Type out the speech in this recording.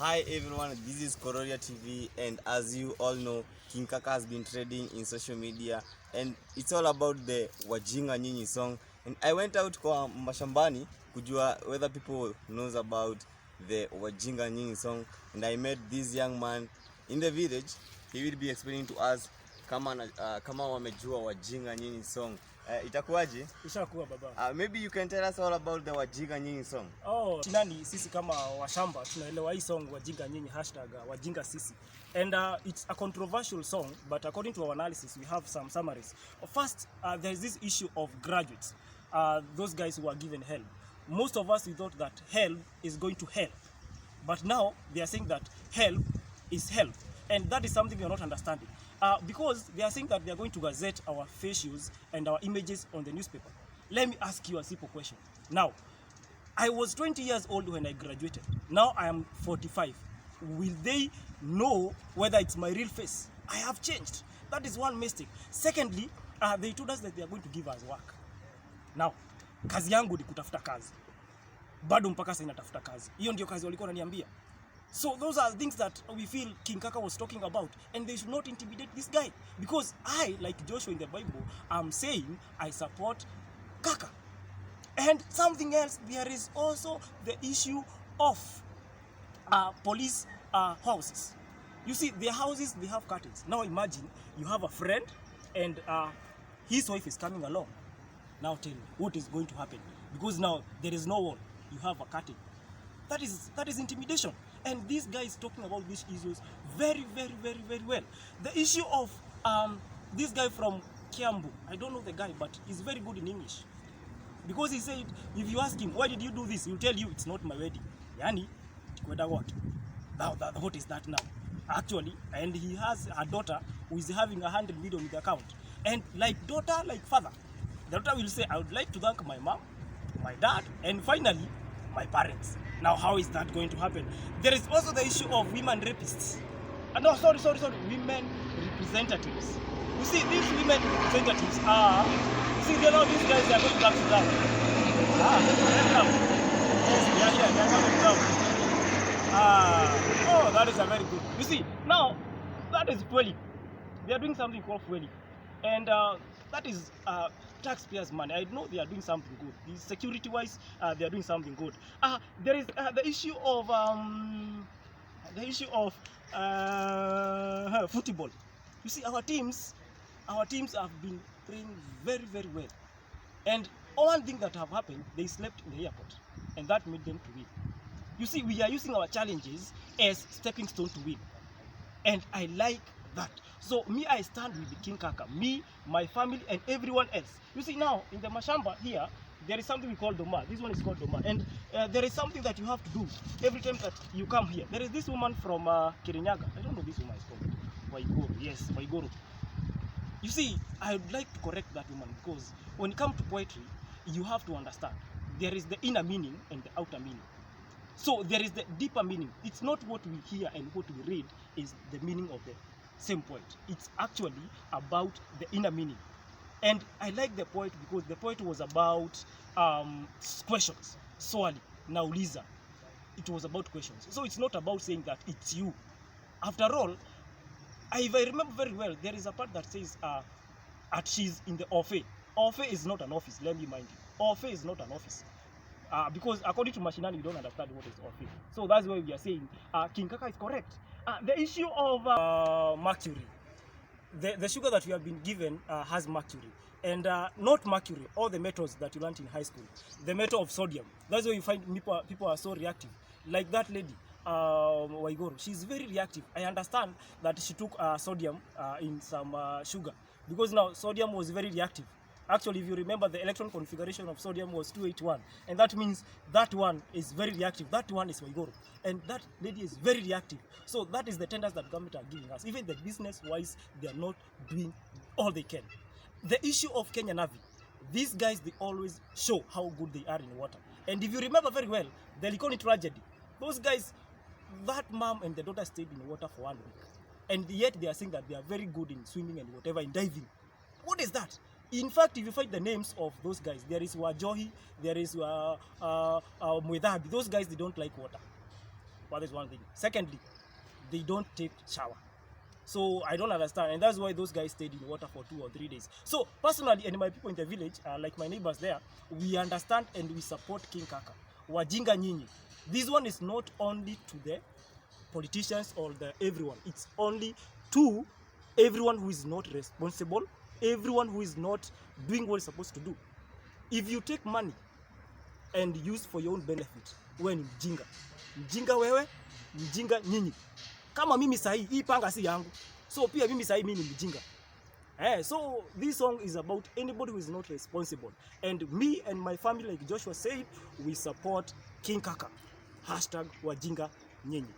Hi everyone, this is Kororia TV, and as you all know, King Kaka has been trading in social media, and it's all about the Wajinga Nyinyi song. And I went out kwa mashambani kujua whether people knows about the Wajinga Nyinyi song, and I met this young man in the village. He will be explaining to us kama wamejua Wajinga Nyinyi song. Itakuwaje? Ishakuwa baba. Maybe you can tell us all about the Wajinga Nyinyi song. Chinani sisi kama washamba tunaelewa hii song Wajinga Nyinyi #Wajinga sisi. And it's a controversial song, but according to our analysis we have some summaries. First, there's this issue of graduates. Those guys who are given help. Most of us we thought that help is going to help. But now they are saying that help is help. And that is something we are not understanding. Because they are saying that they are going to gazette our facials and our images on the newspaper. Let me ask you a simple question. Now, I was 20 years old when I graduated. Now I am 45. Will they know whether it's my real face? I have changed. That is one mistake. Secondly, they told us that they are going to give us work. Now, kazi yangu ni kutafuta kazi. Bado mpaka sasa natafuta kazi. Hiyo ndio kazi walikuwa wananiambia. So those are things that we feel King Kaka was talking about, and they should not intimidate this guy, because I, like Joshua in the Bible, am saying I support Kaka. And something else, there is also the issue of police houses. You see, their houses, they have curtains. Now imagine you have a friend and his wife is coming along. Now tell me, what is going to happen? Because now there is no wall, you have a curtain. That is intimidation. And this guy is talking about these issues very, very, very, very well. The issue of this guy from Kiambu, I don't know the guy, but he's very good in English. Because he said, if you ask him, why did you do this? He'll tell you, it's not my wedding. Yani, what? Now, what is that now? Actually, and he has a daughter who is having 100 million in the account. And like daughter, like father. The daughter will say, I would like to thank my mom, my dad, and finally, my parents. Now, how is that going to happen? There is also the issue of women rapists. No, sorry. Women representatives. You see, these women representatives are... See, you know, these guys, they are going back to down. They're down. Yes, they're coming down. Oh, that is a very good... You see, now, that is fueling. They are doing something called fueling. And that is taxpayers' money. I know they are doing something good. Security-wise, they are doing something good. There is the issue of football. You see, our teams have been playing very, very well. And one thing that have happened, they slept in the airport, and that made them to win. You see, we are using our challenges as stepping stone to win, and I like that. So me, I stand with the King Kaka, me, my family, and everyone else. You see, now in the Mashamba here, there is something we call Doma. This one is called Doma, and there is something that you have to do every time that you come here. There is this woman from Kirinyaga. I don't know this woman is called Waigoro. Yes, Waigoro. You see, I would like to correct that woman, because when it comes to poetry, you have to understand there is the inner meaning and the outer meaning. So there is the deeper meaning. It's not what we hear and what we read is the meaning of the same poet. It's actually about the inner meaning. And I like the poet because the poet was about questions. Swali, nauliza. It was about questions. So it's not about saying that it's you. After all, if I remember very well, there is a part that says she's in the Ofe. Ofe is not an office, let me mind you. Ofe is not an office. Because according to Mashinani, you don't understand what is Ofe. So that's why we are saying King Kaka is correct. The issue of mercury. The sugar that we have been given has mercury. And not mercury, all the metals that you learned in high school. The metal of sodium. That's why you find people are so reactive. Like that lady, Waigoro, she's very reactive. I understand that she took sodium in some sugar. Because now sodium was very reactive. Actually, if you remember, the electron configuration of sodium was 281. And that means that one is very reactive. That one is Waigoro. And that lady is very reactive. So that is the tenders that government are giving us. Even the business-wise, they are not doing all they can. The issue of Kenya Navy. These guys, they always show how good they are in water. And if you remember very well, the Likoni tragedy. Those guys, that mom and the daughter stayed in water for 1 week. And yet they are saying that they are very good in swimming and whatever, in diving. What is that? In fact, if you find the names of those guys, there is Wajohi, there is Muedhabi. Those guys, they don't like water. That is one thing. Secondly, they don't take shower. So I don't understand, and that's why those guys stayed in water for 2 or 3 days. So personally, and my people in the village, like my neighbors there, we understand and we support King Kaka. Wajinga nyinyi. This one is not only to the politicians or the everyone. It's only to everyone who is not responsible, everyone who is not doing what it's supposed to do. If you take money and use for your own benefit, wewe ni mjinga. Mjinga wewe, mjinga nyinyi. Kama mimi sahi, hii panga si yangu. So pia mimi sahi mimi ni mjinga. So this song is about anybody who is not responsible. And me and my family, like Joshua said, we support King Kaka. #Wajinga nyinyi.